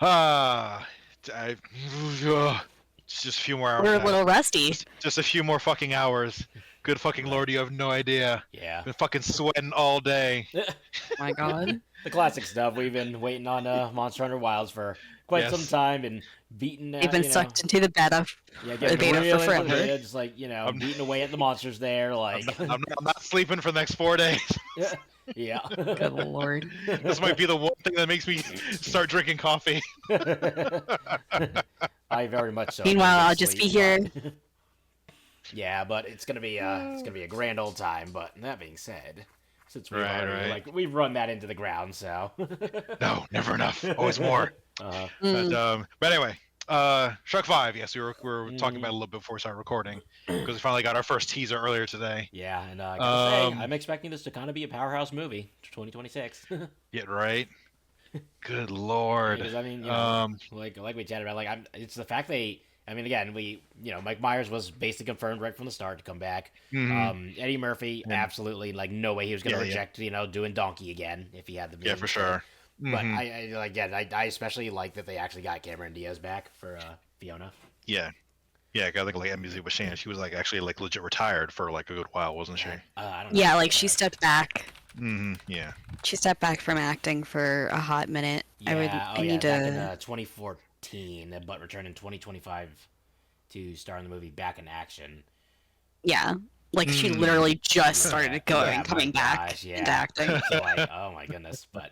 Ah, I, just a few more hours, We're a guys. little rusty. Just a few more fucking hours. Good fucking lord, you have no idea. Yeah. Been fucking sweating all day. My God. The classic stuff. We've been waiting on Monster Hunter Wilds for quite some Yes. time and beating, They've been sucked into the beta, yeah, the getting beta real for into the forever. beta, just like, I'm, beating away at the monsters there, like, I'm not sleeping for the next 4 days. yeah. Good Lord. This might be the one thing that makes me start drinking coffee. I very much so. Meanwhile, need to I'll just sleep, be here. but- Yeah, but it's gonna be a grand old time. But that being said, since we've Right, already right. we've run that into the ground, so No, never enough. Always more. But anyway, Shrek 5. Yes, we were talking about it a little bit before we started recording because we finally got our first teaser earlier today. yeah, and I gotta say, I'm expecting this to kind of be a powerhouse movie, 2026. Yeah, right. Good lord. Because I mean, like we chatted about, like it's the fact I mean, again, Mike Myers was basically confirmed right from the start to come back. Mhm. Eddie Murphy, absolutely, like no way he was gonna Yeah, reject, doing Donkey again if he had the Yeah, means for to. sure. But Mhm. I especially like that they actually got Cameron Diaz back for Fiona. Yeah. Yeah, I think like Emsie was saying she was like actually like legit retired for like a good while, wasn't she? I don't know. Yeah, like she stepped back. Yeah. She stepped back from acting for a hot minute. Yeah, I need back in to. 2014, but returned in 2025 to star in the movie Back in Action. Yeah, like she literally just Yeah, started yeah, coming my back gosh, yeah. into acting. So like, oh my goodness, but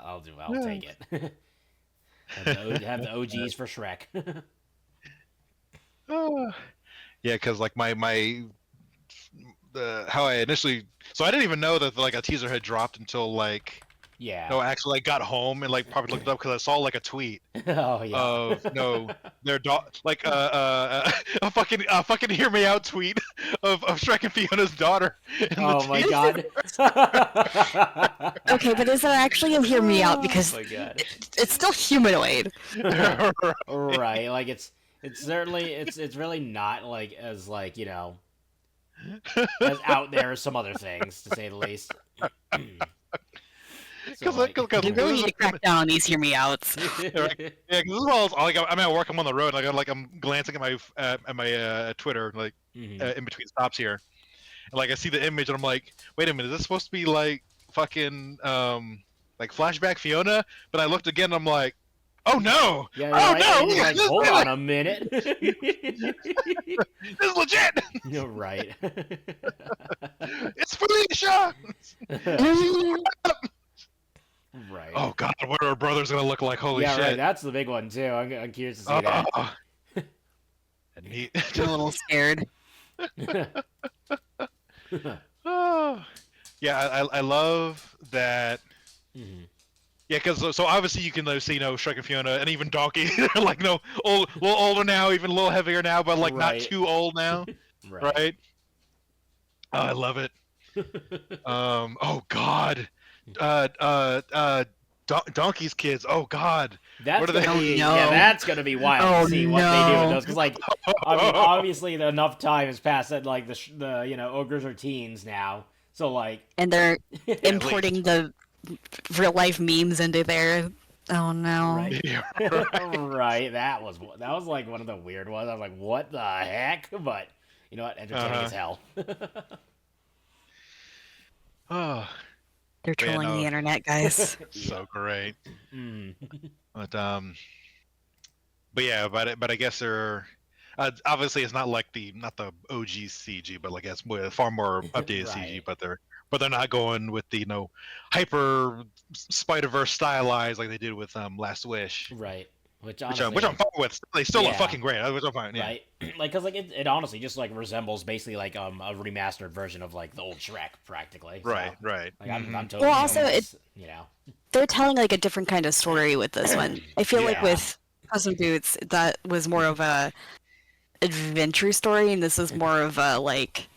I'll take it. have the OGs for Shrek. Oh. Yeah, because like my how I initially, so I didn't even know that like a teaser had dropped until like Yeah. no, actually like got home and like probably looked it up because I saw like a tweet Oh yeah. of no their like a fucking hear me out tweet of Shrek and Fiona's daughter in the Oh my teaser. god. Okay, but is that actually a hear me out? Oh Because my god. it's still humanoid. Right, like it's certainly it's really not like as like as out there as some other things, to say the least. So, like... You really need to crack down on these hear me outs. Yeah, because this is all like I'm at work, I'm on the road, like I'm glancing at my Twitter like in between stops here, and like I see the image and I'm like, wait a minute, is this supposed to be like fucking like flashback Fiona? But I looked again and I'm like, oh no, Yeah, oh right. no, And you're like, hold on a minute. this is legit. You're right. It's Felicia. Right. Oh god, what are our brothers gonna look like? Holy yeah, shit. right. That's the big one too. I'm curious to see that. I'm a little scared. Oh. Yeah, I love that. Yeah, because so obviously you can see Shrek and Fiona and even Donkey they're like old, a little older now, even a little heavier now, but like not too old now, right? Oh, I love it. Oh god, Donkey's kids. Oh god, That's what are they? gonna be, no. yeah, that's gonna be wild to see what they do with those. Because like, I mean, obviously enough time has passed that like the ogres are teens now, so like, And they're importing the real life memes into there. Oh no. right, Yeah, right. That was like one of the weird ones. I was like, what the heck? But you know what? Entertaining as hell. Oh, They're trolling the internet, guys. so great. But yeah, but I guess they're obviously it's not like not the OG CG, but like it's with far more updated CG. But they're not going with the hyper Spider-Verse stylized like they did with Last Wish. Right. Which I'm fine with. They still look fucking great. Which I'm fine. Yeah. Right. Like, cause like it honestly just like resembles basically like a remastered version of like the old Shrek practically. So, Right. Like I'm totally. Well, also know. they're telling like a different kind of story with this one. I feel like with Puss in Boots that was more of a adventure story, and this is more of a like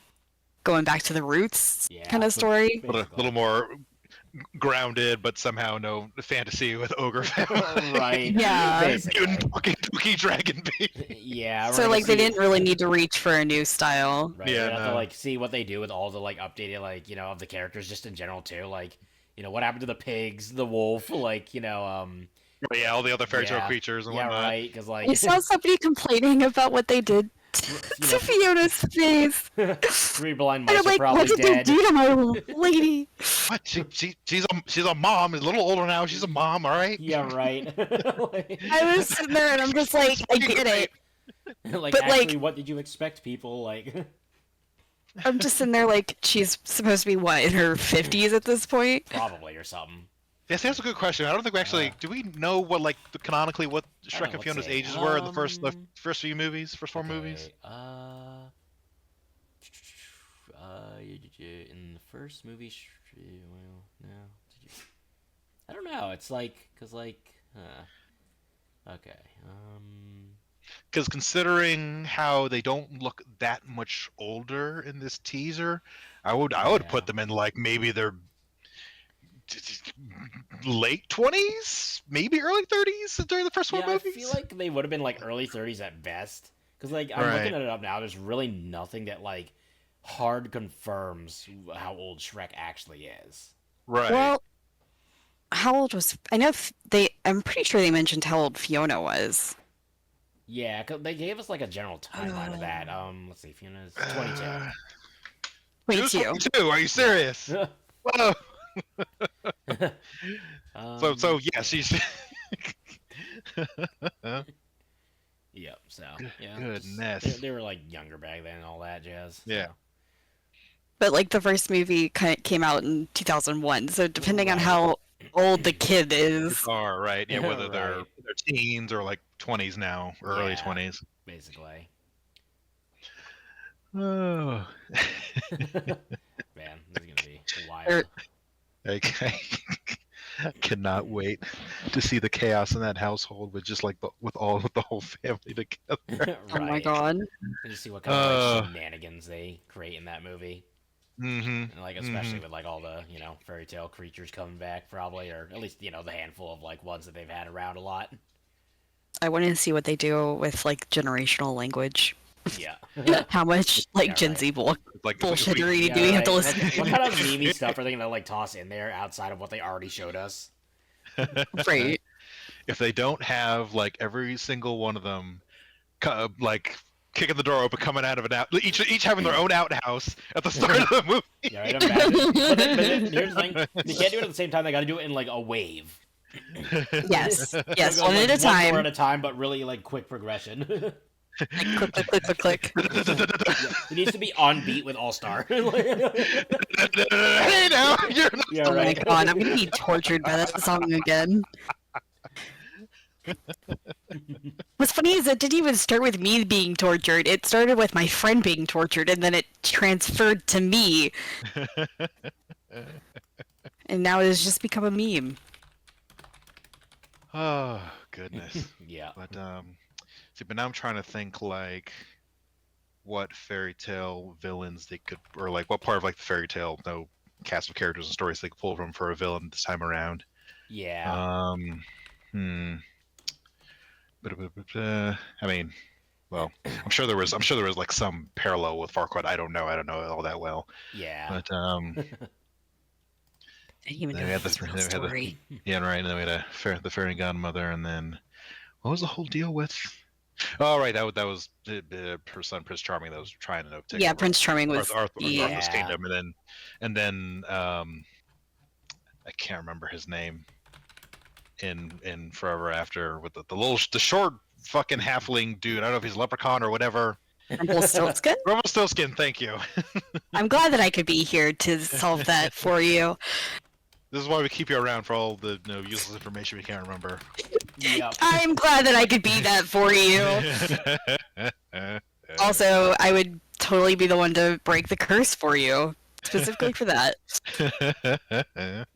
going back to the roots kind of story. A little more grounded, but somehow no fantasy with ogre family. Right. Yeah. Mutant fucking Dookie Dragon Beat. Yeah. So like they didn't really need to reach for a new style. Right. Yeah. Have to like see what they do with all the like updated like of the characters just in general too. Like what happened to the pigs, the wolf, like But yeah, all the other fairy tale Yeah. creatures and Yeah, whatnot. right. Because I like, saw somebody complaining about what they did you to know, Fiona's face. 3 blind They're mice are like, what probably did they dead. do to my lady? What? She's a mom. She's a little older now. She's a mom. All right. Yeah, right. I was sitting there and I'm just like, I get it. Like, But, actually, like- what did you expect, people? Like, I'm just sitting there like, she's supposed to be, what, in her 50s at this point? probably or something. Yes, that's a good question. I don't think we actually do. We know what canonically what I Shrek don't and know, let's Fiona's see. ages were in the first few movies, first 4 movies. In the first movie, well, no. Did you? I don't know. It's like, cause like, okay. Because considering how they don't look that much older in this teaser, I would Yeah. put them in like maybe they're late 20s, maybe early 30s during the first 4 Yeah, I movies. feel like they would have been like early 30s at best. Cause like I'm Right. looking at it up now. There's really nothing that like hard confirms how old Shrek actually is. Right. Well, how old was... I know I'm pretty sure they mentioned how old Fiona was. Yeah, 'cause they gave us like a general timeline of that. Let's see, Fiona's 22. She was 22. 22. Are you serious? Whoa. So yeah, she's. Yep. So yeah. Goodness. They were like younger back then and all that jazz. Yeah. So. But like the first movie came out in 2001, so depending on Right. how old the kid is, Are right. Yeah, whether they're Right. teens or like 20s now or early Yeah. 20s. Basically. Oh. Man, this is gonna be wild. Or- I cannot wait to see the chaos in that household with just like with the whole family together. Right. oh my god. And just see what kind of like, shenanigans they create in that movie. Mm-hmm. And like especially with like all the, fairy tale creatures coming back probably, or at least, the handful of like ones that they've had around a lot. I want to see what they do with like generational language. Yeah. How much like Yeah, Gen right. Z Like bullshittery Yeah, do we have to right. listen What to? kind of meme stuff are they gonna like toss in there outside of what they already showed us? Right. If they don't have like every single one of them, like kicking the door open, coming out of it out, each having their own outhouse at the start of the movie. Yeah, right. Imagine. But then here's the thing: they can't do it at the same time. They got to do it in like a wave. Yes. Yes. So it goes, One like, at a time. One door at a time, but really like quick progression. Click, click, click, click, click. It needs to be on beat with All Star. Hey, now you're not. Yeah, Oh my right. god, I'm gonna be tortured by that song again. What's funny is it didn't even start with me being tortured. It started with my friend being tortured, and then it transferred to me. And now it has just become a meme. Oh goodness. Yeah. But see, but now I'm trying to think like what fairy tale villains they could, or like what part of like the fairy tale, cast of characters and stories they could pull from for a villain this time around. Yeah. I mean, well, I'm sure there was like some parallel with Farquaad. I don't know all that well. Yeah. But I didn't even They know had this the- real they had the- story. yeah, right. And then we had the fairy godmother, and then what was the whole deal with? Oh, right, that was her son Prince Charming that was trying to take Yeah, over Prince Charming was. Arthur's Yeah. kingdom, and then I can't remember his name in Forever After with the short fucking halfling dude. I don't know if he's a leprechaun or whatever. Rumpelstiltskin? Rumpelstiltskin, thank you. I'm glad that I could be here to solve that for you. This is why we keep you around for all the useless information we can't remember. Yep. I'm glad that I could be that for you. Also, I would totally be the one to break the curse for you, specifically for that.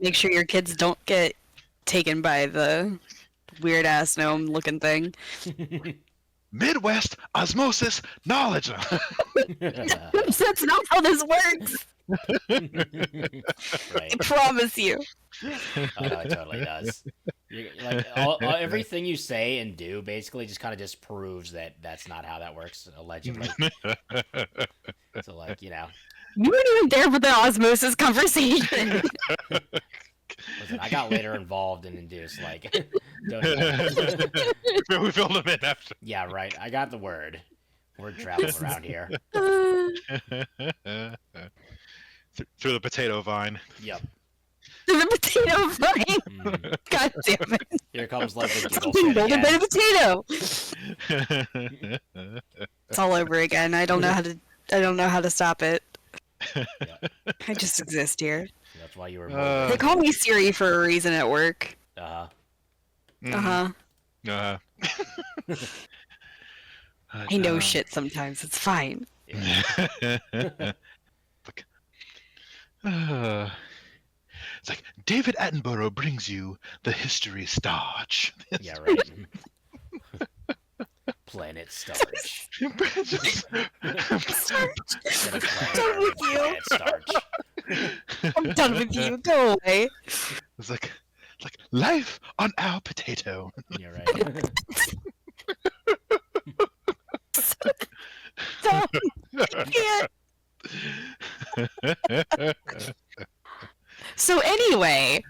Make sure your kids don't get taken by the weird ass gnome looking thing. Midwest osmosis knowledge. That's not how this works. Right. I promise you. Oh, no, it totally does. Like everything you say and do basically just kind of just proves that that's not how that works, allegedly. So, like, You weren't even there for the osmosis conversation. Listen, I got later involved and induced. Like, don't. We filled them in after. Yeah, right. I got the word. Word travels around here. Through the potato vine. Yep. The potato vine. Mhm. God damn it! Here comes like the giggle Something shit molded by again. a potato. It's all over again. I don't know how to. I don't know how to stop it. Yep. I just exist here. That's why you were. They molded. call me Siri for a reason at work. Uh-huh. Uh-huh. I I know shit sometimes. It's fine. Yeah. It's like David Attenborough brings you the history starch. Yeah, right. Planet Starch. Instead of Done with you. Planet Starch. I'm done with you. Go away. It's like life on our potato. Yeah, right. Stop. I can't. So anyway,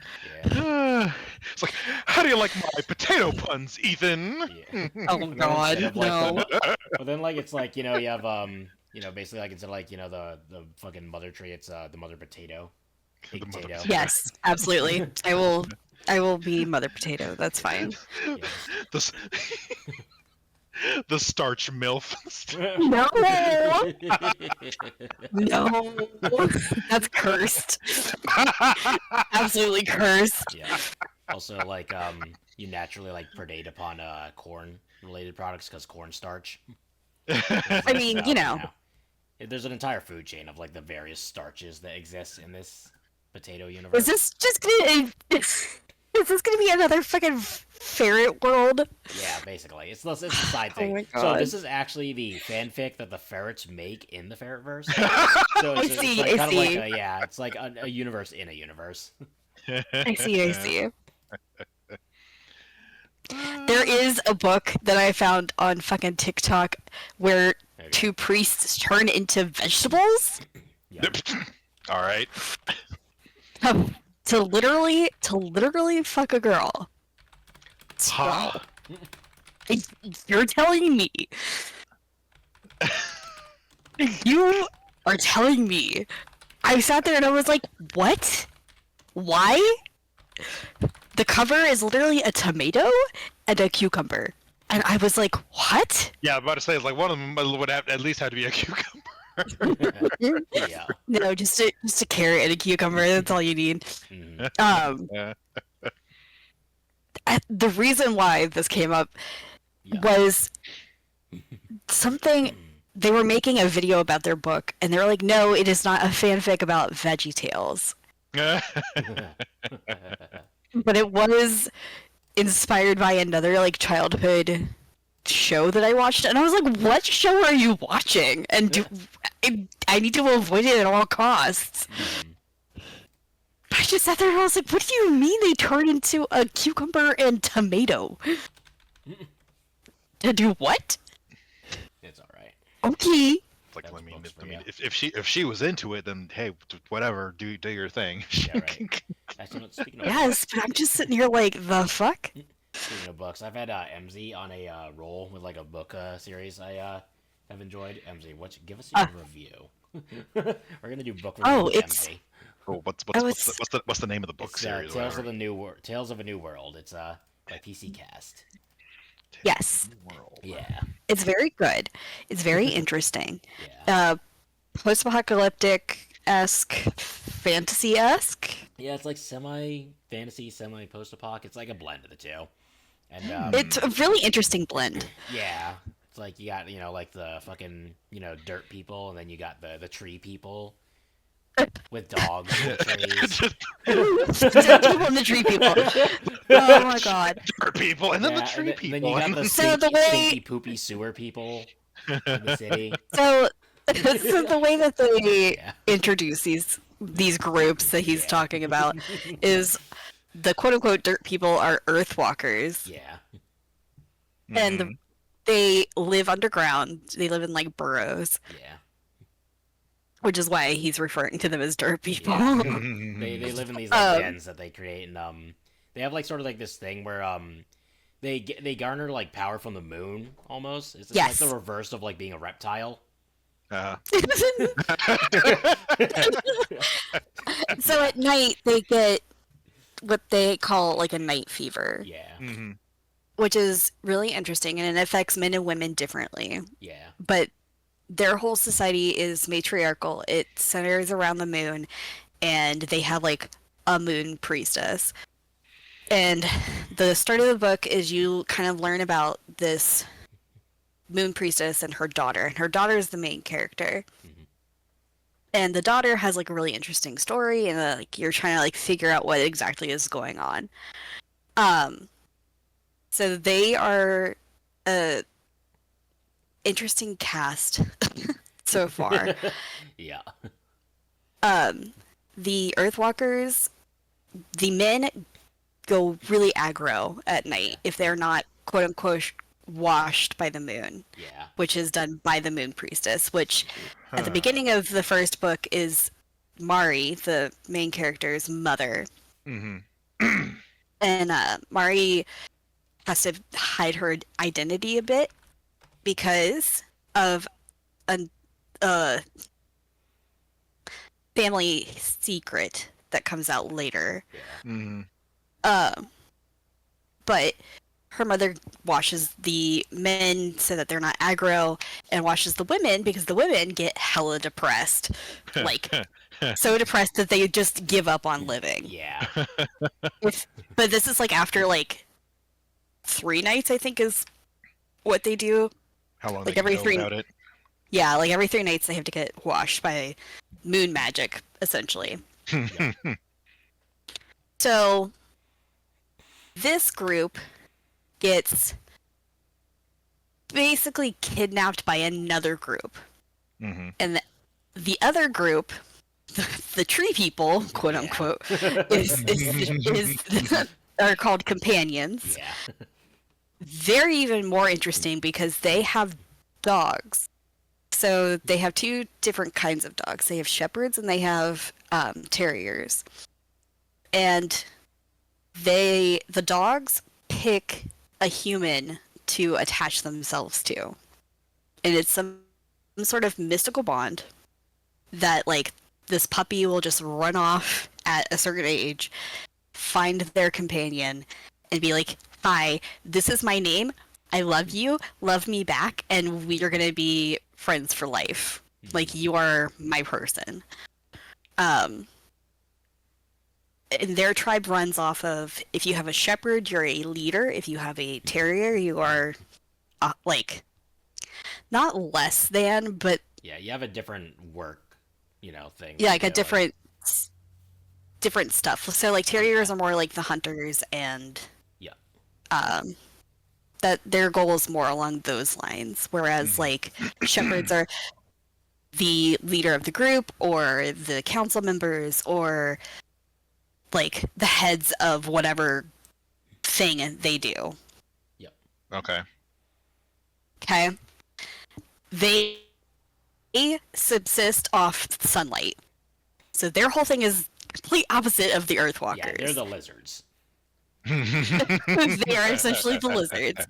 Yeah. It's like, how do you like my potato puns, Ethan? Yeah. oh Instead god, of, like, no. But then like it's like, you know, you have basically like instead of like, the fucking mother tree, it's the mother potato. Big The mother potato. potato. Yes, absolutely. I will be Mother Potato. That's fine. Yes. The, the starch MILF. No, no, that's cursed. Absolutely cursed. Yeah. Also, like, you naturally like predate upon corn related products because cornstarch. I mean, you know. There's an entire food chain of like the various starches that exist in this potato universe. Is this just gonna? Is this gonna be another fucking ferret world? Yeah, basically. It's a side Oh thing. my So God. this is actually the fanfic that the ferrets make in the ferretverse. So I it's see, like, I kind of see. like it's like a universe in a universe. I see. I see. There is a book that I found on fucking TikTok where There you go. two priests turn into vegetables Yep. All right. to literally fuck a girl. So, Huh? you're telling me you are telling me I sat there and I was like, what? Why? The cover is literally a tomato and a cucumber. And I was like, what? Yeah, I'm about to say, it's like one of them would have at least have to be a cucumber. Yeah. No, just a carrot and a cucumber. That's all you need. Mhm. The reason why this came up Yeah. was something. They were making a video about their book, and they were like, "No, it is not a fanfic about Veggie Tales, but it was inspired by another like childhood show that I watched." And I was like, "What show are you watching?" And I need to avoid it at all costs. I just sat there and I was like, "What do you mean they turn into a cucumber and tomato? To do what?" It's all right. Okay. Like, That's I mean, books for I mean, you. if she was into it, then hey, whatever, do your thing. Yeah, right. Actually, speaking of Yes, but I'm just sitting here like, the fuck? speaking of books, I've had Emsie on a roll with like a book series I have enjoyed. Emsie, give us your review. We're gonna do book review. Oh, with it's- Emsie. Oh, what's was- the name of the book It's series? Tales whatever. Tales of a New World. It's by PC Cast. Yes. World. Yeah, It's very good. It's very interesting. yeah, Post-apocalyptic-esque, fantasy-esque. yeah. It's like semi fantasy, semi post apoc. It's like a blend of the two. And It's a really interesting blend. yeah, it's like you got like the fucking dirt people, and then you got the tree people with dogs and trees. The people and the tree people. Oh my god. Dirt people, and then the Yeah, tree and people. then you got the So the stinky, way- stinky, poopy sewer people in the city. So, so the way that they Yeah. introduce these groups that he's talking about is the quote-unquote dirt people are earthwalkers. Yeah. And they live underground. They live in like burrows. Yeah. which is why he's referring to them as dirt people. Yeah. They live in these like dens that they create, and they have like sort of like this thing where they garner like power from the moon almost. It's Yes. like the reverse of like being a reptile. So at night they get what they call like a night fever. Yeah. Which is really interesting, and it affects men and women differently. Yeah. But their whole society is matriarchal. It centers around the moon, and they have like a moon priestess. And the start of the book is you kind of learn about this moon priestess and her daughter. And her daughter is the main character. And the daughter has like a really interesting story, and like you're trying to like figure out what exactly is going on. So they are a interesting cast so far. Yeah. The Earthwalkers, the men go really aggro at night if they're not quote unquote washed by the moon. Yeah. Which is done by the moon priestess, which at the beginning of the first book is Mari, the main character's mother. And Mari has to hide her identity a bit because of a family secret that comes out later. But her mother washes the men so that they're not aggro, and washes the women because the women get hella depressed. Like, so depressed that they just give up on living. Yeah. But this is like after like 3 nights, I think, is what they do. How long like they every go 3 about it? Yeah, like every 3 nights they have to get washed by moon magic, essentially. So this group gets basically kidnapped by another group. And the other group, the tree people, quote unquote, are called companions. Yeah. They're even more interesting because they have dogs. So they have 2 different kinds of dogs. They have shepherds and they have terriers. And the dogs pick a human to attach themselves to. And it's some sort of mystical bond that like this puppy will just run off at a certain age, find their companion, and be like, "Hi, this is my name. I love you. Love me back, and we are gonna be friends for life. Like, you are my person." And their tribe runs off of, if you have a shepherd, you're a leader. If you have a terrier, you are like not less than, but yeah, you have a different work, thing. Yeah, like a different stuff. So like terriers are more like the hunters, and that their goal is more along those lines, whereas like shepherds are the leader of the group or the council members or like the heads of whatever thing they do. Okay. They subsist off sunlight. So their whole thing is complete opposite of the Earthwalkers. Yeah, they're the lizards. They are essentially the lizards.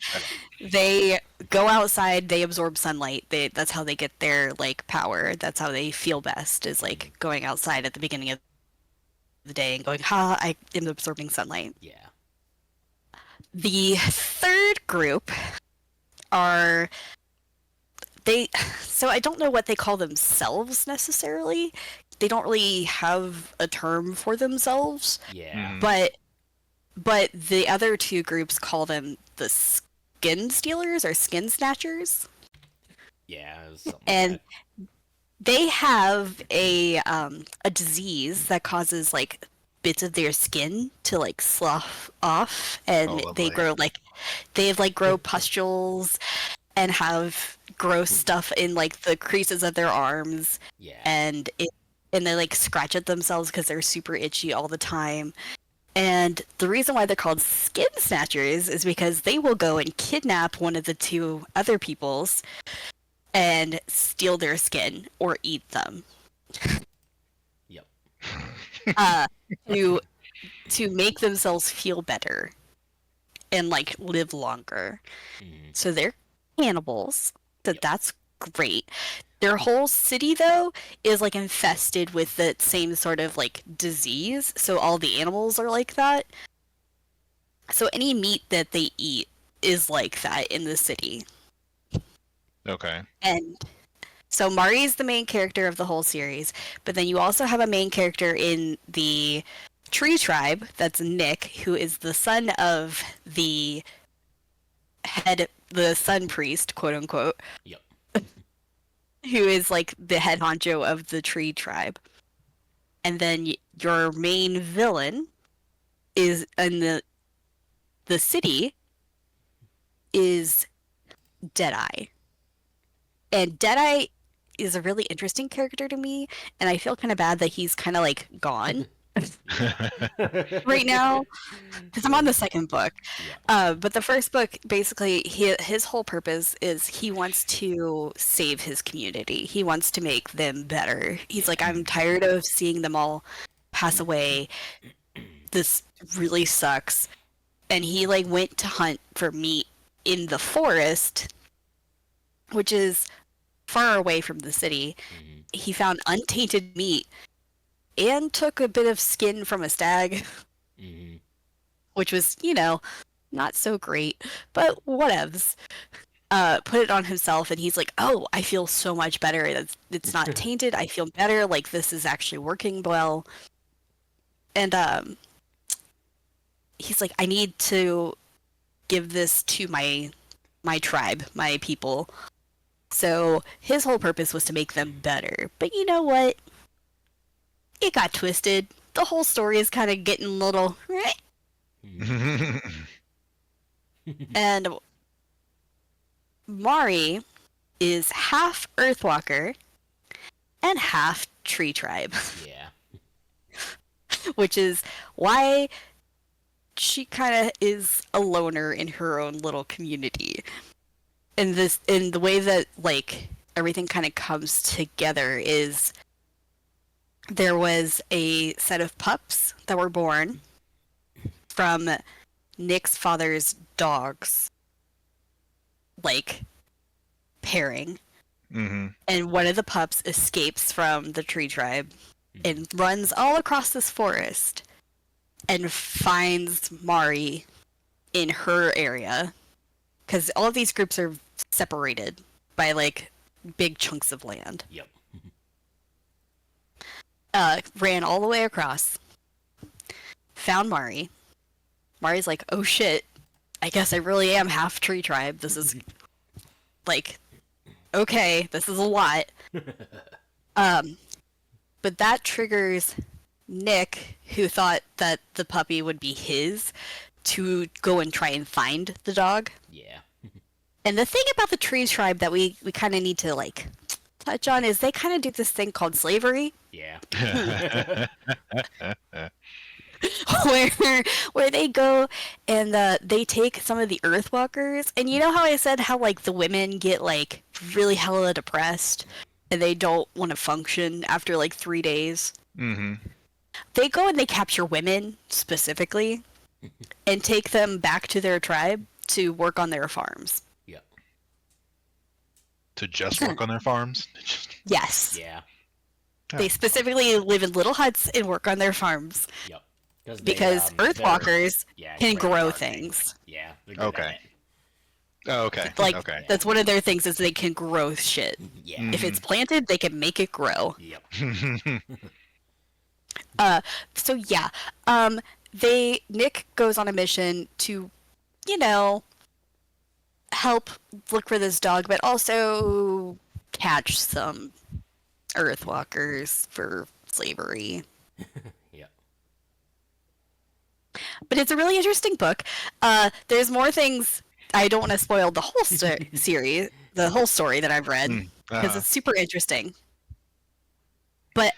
They go outside, they absorb sunlight. That's how they get their like power. That's how they feel best, is like going outside at the beginning of the day and going, "Ha, I am absorbing sunlight." Yeah. The third group are so I don't know what they call themselves necessarily. They don't really have a term for themselves. Yeah. But the other 2 groups call them the skin stealers or skin snatchers. Yeah. And they have a disease that causes like bits of their skin to like slough off, and they grow grow pustules and have gross stuff in like the creases of their arms. Yeah. And they like scratch at themselves because they're super itchy all the time. And the reason why they're called skin snatchers is because they will go and kidnap one of the 2 other peoples and steal their skin or eat them. uh, to make themselves feel better and like live longer. So they're cannibals. So that's great. Their whole city though is like infested with the same sort of like disease. So all the animals are like that. So any meat that they eat is like that in the city. Okay. And so Mari is the main character of the whole series, but then you also have a main character in the tree tribe that's Niq, who is the son of the sun priest, quote unquote. Yep. Who is like the head honcho of the tree tribe. And then your main villain is in the city is Deadeye. And Deadeye is a really interesting character to me, and I feel kind of bad that he's kind of like gone right now because I'm on the second book. Yeah. But the first book, basically, his whole purpose is he wants to save his community. He wants to make them better. He's like, I'm tired of seeing them all pass away. This really sucks. And he like went to hunt for meat in the forest, which is far away from the city. He found untainted meat and took a bit of skin from a stag, which was, not so great, but whatevs. Put it on himself, and he's like, oh, I feel so much better. It's not tainted. I feel better. Like, this is actually working well. And he's like, I need to give this to my tribe, my people. So his whole purpose was to make them better. But you know what? It got twisted. The whole story is kind of getting a little... And Mari is half Earthwalker and half Tree Tribe. Yeah. Which is why she kind of is a loner in her own little community. In the way that like everything kind of comes together is there was a set of pups that were born from Nick's father's dogs, like pairing. And one of the pups escapes from the tree tribe and runs all across this forest and finds Mari in her area. Because all of these groups are separated by, like, big chunks of land. Yep. Ran all the way across. Found Mari. Mari's like, oh shit, I guess I really am half tree tribe. This is, like, okay, this is a lot. But that triggers Niq, who thought that the puppy would be his, to go and try and find the dog. Yeah. And the thing about the tree tribe that we kind of need to, like, touch on is they kind of do this thing called slavery. Yeah. where they go and they take some of the Earthwalkers. And you know how I said how, like, the women get, like, really hella depressed and they don't want to function after, like, 3 days? They go and they capture women, specifically, and take them back to their tribe to work on their farms. Yep. To just work on their farms? Yes. Yeah. They specifically live in little huts and work on their farms. Yep. Because Earthwalkers can grow gardening. things. Yeah. They're good Okay. at it. Oh, okay. Like, okay. that's one of their things is they can grow shit. Yeah. If it's planted, they can make it grow. Yep. So yeah, Niq goes on a mission to, help look for this dog, but also catch some Earthwalkers for slavery. Yep. But it's a really interesting book. There's more things. I don't want to spoil the whole series, the whole story that I've read, because it's super interesting. But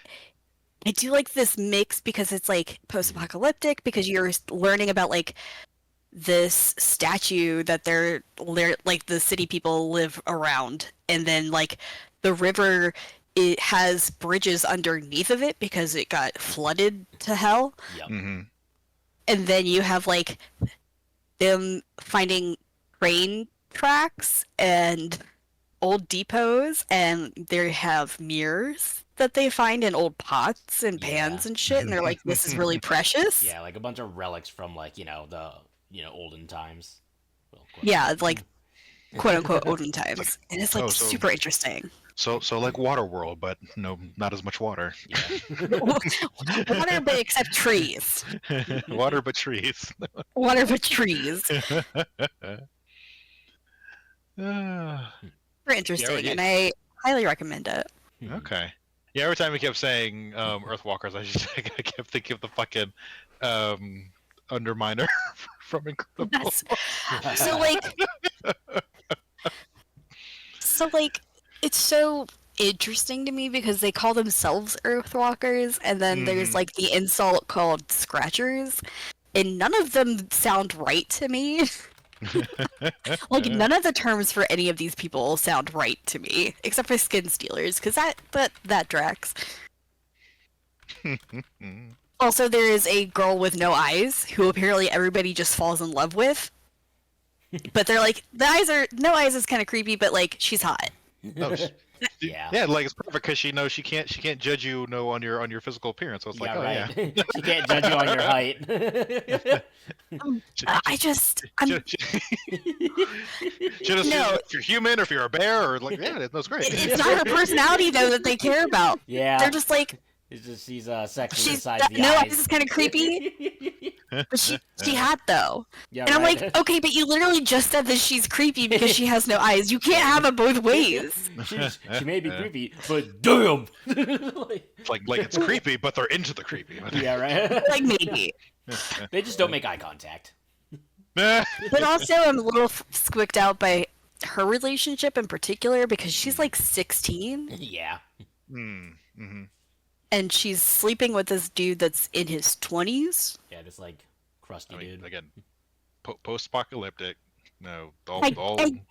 I do like this mix because it's like post-apocalyptic, because you're learning about like this statue that like the city people live around, and then like the river it has bridges underneath of it because it got flooded to hell. Yep. Mm-hmm. And then you have like them finding train tracks and old depots, and they have mirrors that they find in old pots and pans Yeah. and shit, and they're like, this is really precious. Yeah, like a bunch of relics from like the olden times. Well, quote Yeah, unquote. like quote unquote olden times. And it's like Oh, super interesting. So like Waterworld, but no, not as much water. Yeah. Water but except trees. Water but trees. Water but trees. Ah, Super interesting, yeah. and I highly recommend it. Okay. Yeah, every time he kept saying Earthwalkers, I kept thinking of the fucking Underminer from Incredible. That's so like it's so interesting to me because they call themselves Earthwalkers, and then there's like the insult called Scratchers, and none of them sound right to me. Like none of the terms for any of these people sound right to me, except for Skin Stealers, because that tracks. Also, there is a girl with no eyes who apparently everybody just falls in love with. But they're like, no eyes is kind of creepy, but like she's hot. Oh, Yeah. Yeah, like it's perfect because she knows she can't judge you on your physical appearance. So it's like, Yeah, oh right. She can't judge you on your height. yeah. Should assume No. if you're human or if you're a bear or like that's great. It's not her personality though that they care about. Yeah. They're just like, It's just she's sexy she's besides the no eyes. eyes is kind of creepy, but she hot though. Yeah, And I'm right. like, okay, but you literally just said that she's creepy because she has no eyes. You can't have it both ways. she may be creepy, but damn. like it's creepy, but they're into the creepy. Yeah, right. Like maybe. They just don't make eye contact. But also, I'm a little squicked out by her relationship in particular because she's like 16 Yeah. Mm-hmm. and she's sleeping with this dude that's in his 20s. Yeah, this like crusty dude. Again, post-apocalyptic. No,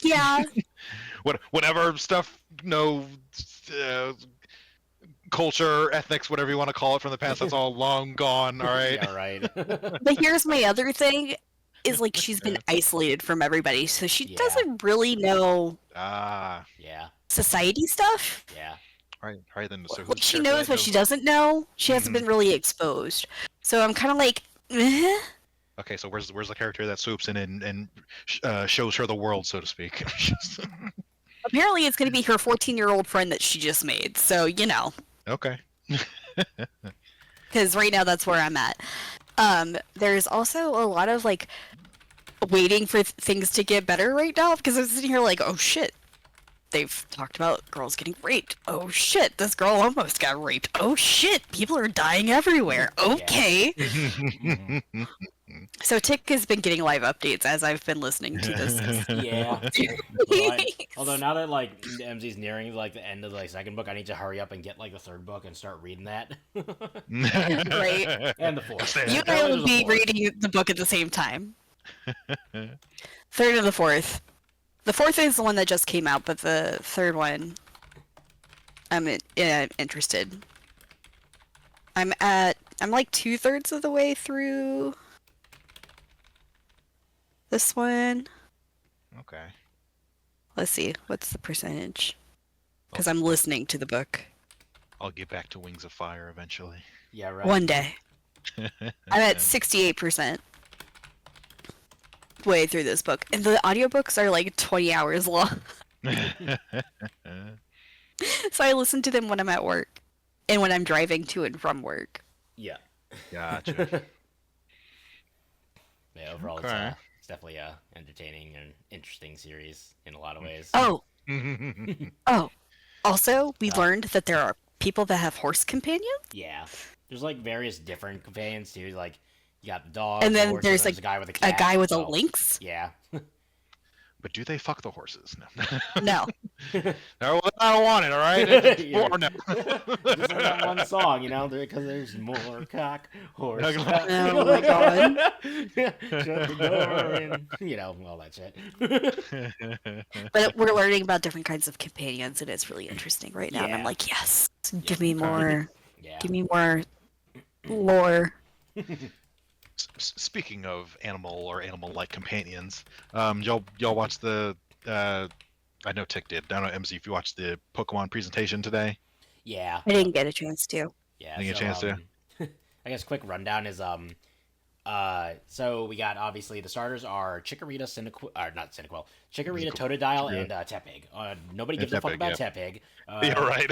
Yeah. whatever stuff. No, culture, ethnics, whatever you want to call it from the past. That's all long gone. All right. Yeah, right. But here's my other thing is like she's been isolated from everybody, so she Yeah. doesn't really know Ah. Yeah. society stuff. Yeah. Right then. So Like, she knows what she doesn't know. She hasn't been really exposed. So I'm kind of like, eh? Okay, so where's the character that swoops in and shows her the world, so to speak? Apparently it's going to be her 14-year-old friend that she just made. So, you know. Okay. Because right now that's where I'm at. There's also a lot of, like, waiting for things to get better right now. Because I'm sitting here like, oh, shit. They've talked about girls getting raped. Oh, shit. This girl almost got raped. Oh, shit. People are dying everywhere. Okay. So Tick has been getting live updates as I've been listening to this. Yeah. Although now that like Emsie's nearing like the end of the like, second book, I need to hurry up and get like the third book and start reading that. Right. And the fourth. You and I will be reading the book at the same time. Third and the fourth. The fourth is the one that just came out, but the third one, I'm interested. I'm like 2/3 of the way through this one. Okay. Let's see, what's the percentage? Because I'm listening to the book. I'll get back to Wings of Fire eventually. Yeah, right. One day. I'm at 68% way through this book. And the audiobooks are like 20 hours long. So I listen to them when I'm at work. And when I'm driving to and from work. Yeah. Gotcha. Yeah, overall Okay. it's definitely a entertaining and interesting series in a lot of ways. Oh. Oh. Also, we learned that there are people that have horse companions. Yeah. There's like various different companions too. Like you got the dog, And the then horse, there's a like guy with a a cat. guy with a Oh, lynx. Yeah. But do they fuck the horses? No. No. No, I don't want it. All right. Or no. Just like that one song, because there's more cock, horse Oh cock. Oh my god. Shut the door and all that shit. But we're learning about different kinds of companions, and it's really interesting right now. And I'm Yeah. like, yes, give Yeah. me more, Yeah. give me more lore. Speaking of animal or animal-like companions, y'all watch the? I know Tick did. I don't know Emsie if you watched the Pokemon presentation today. Yeah. I didn't get a chance to. Yeah. Didn't get a chance to? I guess quick rundown is so we got obviously the starters are Chikorita, not Cyndaquil, Chikorita, Totodile, and Tepig. Nobody gives a fuck about Tepig. You're right.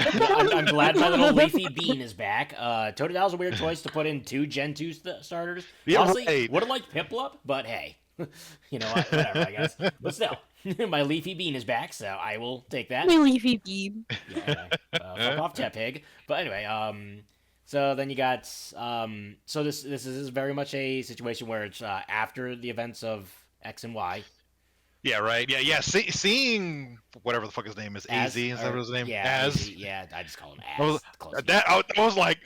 I'm glad my little leafy bean is back. Totodile's a weird choice to put in 2 Gen 2 starters. Yeah, Honestly, right. would have liked Piplup, but hey, you know what? Whatever, I guess. But still, my leafy bean is back, so I will take that. My leafy bean. Yeah, fuck off Tepig. But anyway, so then you got so this is very much a situation where it's after the events of X and Y. Yeah, right. Yeah. Seeing whatever the fuck his name is, AZ, is that what his name? Yeah, Az. yeah, I just call him I was, Az. Close I was like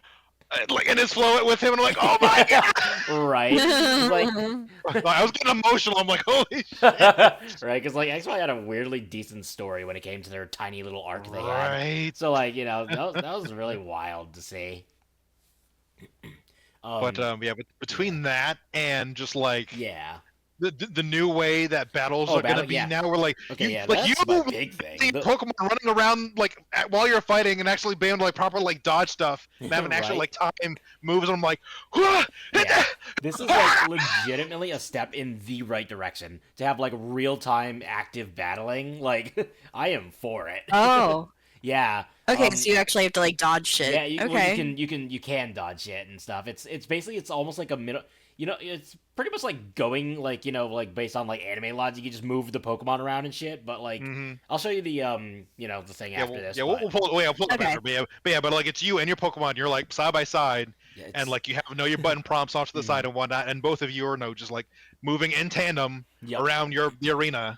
in his flow with him, and I'm like, oh my god! right. Like, I was getting emotional. I'm like, holy shit! right, because like X Y had a weirdly decent story when it came to their tiny little arc they had. Right. So like that was really wild to see. But between that and just like yeah. the new way that battles are gonna be now, we're like, okay, you my big thing. see Pokemon running around like while you're fighting and actually being able to like proper like dodge stuff and having actual like time moves. And I'm like, yeah. This is like legitimately a step in the right direction to have like real time active battling. Like I am for it. Oh. Yeah. Okay, so you actually have to like dodge shit. Yeah, okay. well, you can dodge shit and stuff. It's basically it's almost like a middle. It's pretty much like going like like based on like anime logic. You just move the Pokemon around and shit. But like, I'll show you the the thing after this. Yeah, we'll pull it. I'll pull it after. But like it's you and your Pokemon. You're like side by side, and like you have your button prompts off to the side and whatnot, and both of you are just like moving in tandem around the arena.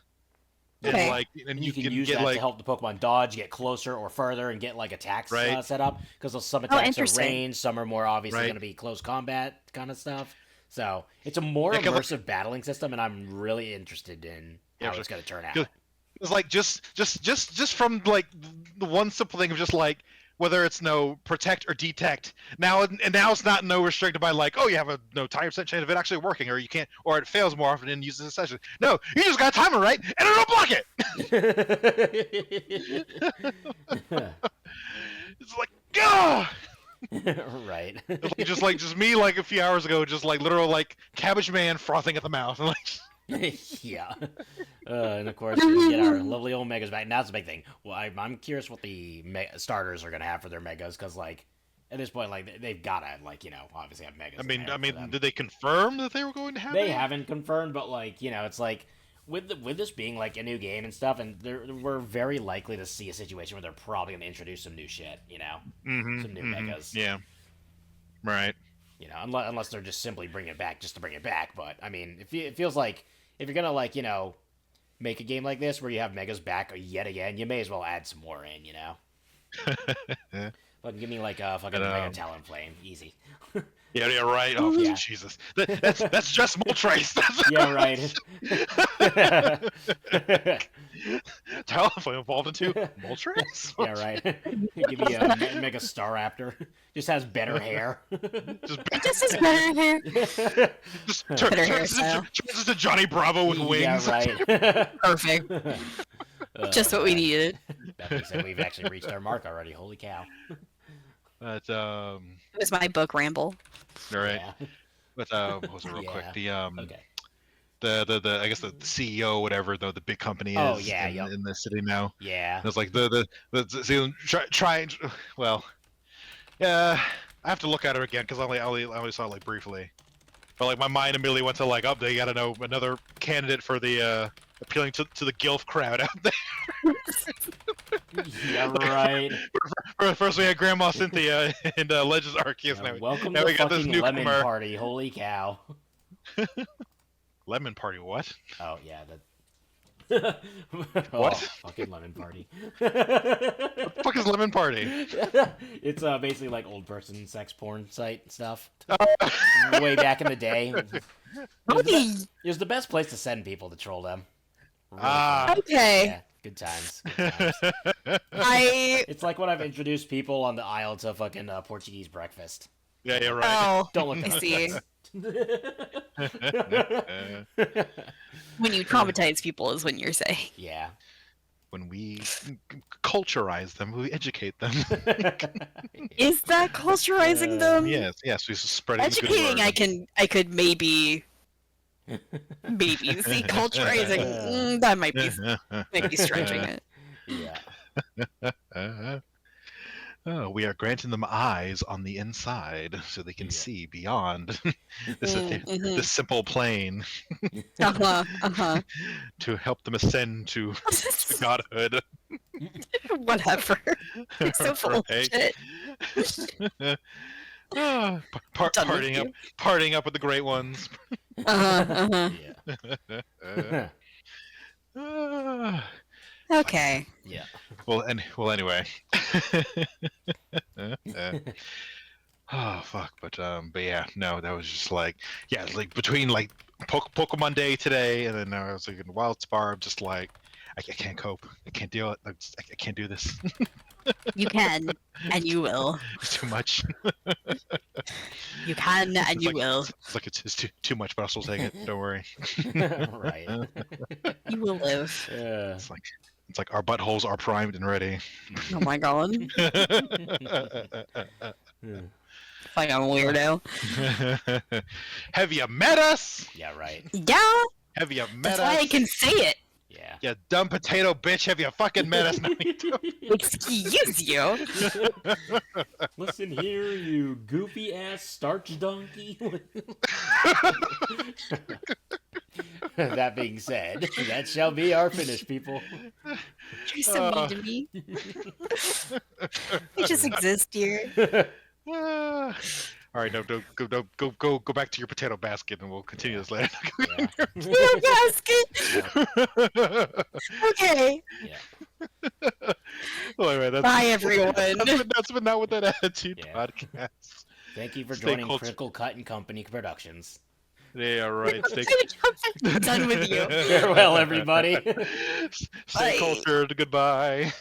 Okay. And, like, and you can use get, that like, to help the Pokemon dodge, get closer or further, and get like attacks set up. Because some attacks are range, some are more obviously going to be close combat kind of stuff. So it's a more immersive battling system, and I'm really interested in how it's going to turn out. It's like just from like the one simple thing of just like whether it's protect or detect. Now it's not restricted by like, oh, you have a 90% chance of it actually working, or you can't, or it fails more often and uses a session. No, you just got to time it right, and it'll block it. It's like, oh. Right. It's like just me like a few hours ago, just like literal like Cabbage Man frothing at the mouth. Yeah. And of course, we get our lovely old Megas back. And that's the big thing. Well, I'm curious what the starters are going to have for their Megas, because, like, at this point, like, they've got to, like, obviously have Megas. I mean, did they confirm that they were going to have They haven't confirmed, but, like, it's like, with this being, like, a new game and stuff, and we're very likely to see a situation where they're probably going to introduce some new shit, some new Megas. Yeah. Right. Unless they're just simply bringing it back just to bring it back. But, I mean, it feels like if you're going to, like, make a game like this where you have Megas back yet again, you may as well add some more in, Fucking give me, like, a fucking Mega Talonflame. Easy. Yeah, right. Oh, yeah. Jesus. That's just Moltres. Yeah, right. Talonflame evolved into Moltres? Yeah, right. Give me a Mega Staraptor. Just has better hair. Just has better hair. Just turns into Johnny Bravo with wings. Yeah, right. Perfect. Just what we needed. That being said, we've actually reached our mark already. Holy cow. But It was my book ramble. all right. Yeah. But what was it real quick? The Okay. the I guess the CEO, whatever the big company is in the city now. Yeah. It's like the well, yeah, I have to look at it again because I only saw it like briefly, but like my mind immediately went to like, oh, they gotta know another candidate for the appealing to the GILF crowd out there. Yeah, right. First we had Grandma Cynthia and Legends Arceus. Welcome now to we the got this fucking newcomer. Lemon Party. Holy cow. Lemon Party, what? Oh, yeah. What? Fucking Lemon Party. What the fuck is Lemon Party? It's basically like old person sex porn site stuff. Way back in the day. It was the best place to send people to troll them. Really okay. Yeah, good times. Good times. It's like when I've introduced people on the aisle to fucking Portuguese breakfast. Yeah, you're right. Oh, Don't look I at see. When you traumatize people is when you're saying. Yeah. When we culturize them, we educate them. Is that culturizing them? Yes, we spreading Educating, the good word. I could maybe see culturizing. That might be stretching it. Yeah. We are granting them eyes on the inside so they can see beyond this simple plane to help them ascend to godhood. Whatever. You're so full of shit. Partying up with the great ones. Okay. Yeah. Well, anyway. Oh fuck, but yeah, no, that was just like, yeah, like between like Pokemon Day today, and then I was like in Wildstar, I'm just like, I can't cope, I can't deal it, I can't do this. You can, and you will. It's too much. You can, and you will. It's like it's too much, but I'll still take it. Don't worry. Right. You will live. It's like our buttholes are primed and ready. Oh my god. Like I'm a weirdo. Have you met us? Yeah, right. Yeah. Have you met That's us? why I can say it. Yeah. You dumb potato bitch, have you fucking met us? No, you don't. Excuse you. Listen here, you goofy ass starch donkey. That being said, that shall be our finish, people. You're so mean to me. I just exist here. All right, no, go back to your potato basket, and we'll continue this later. Potato basket. Okay. Yeah. Well, anyway, Bye, everyone. That's been Not With That Attitude Yeah. podcast. Thank you for Stay joining cultured. Critical Cut and Company Productions. Yeah, right. I'm done with you. Farewell, everybody. Stay cultured. Goodbye.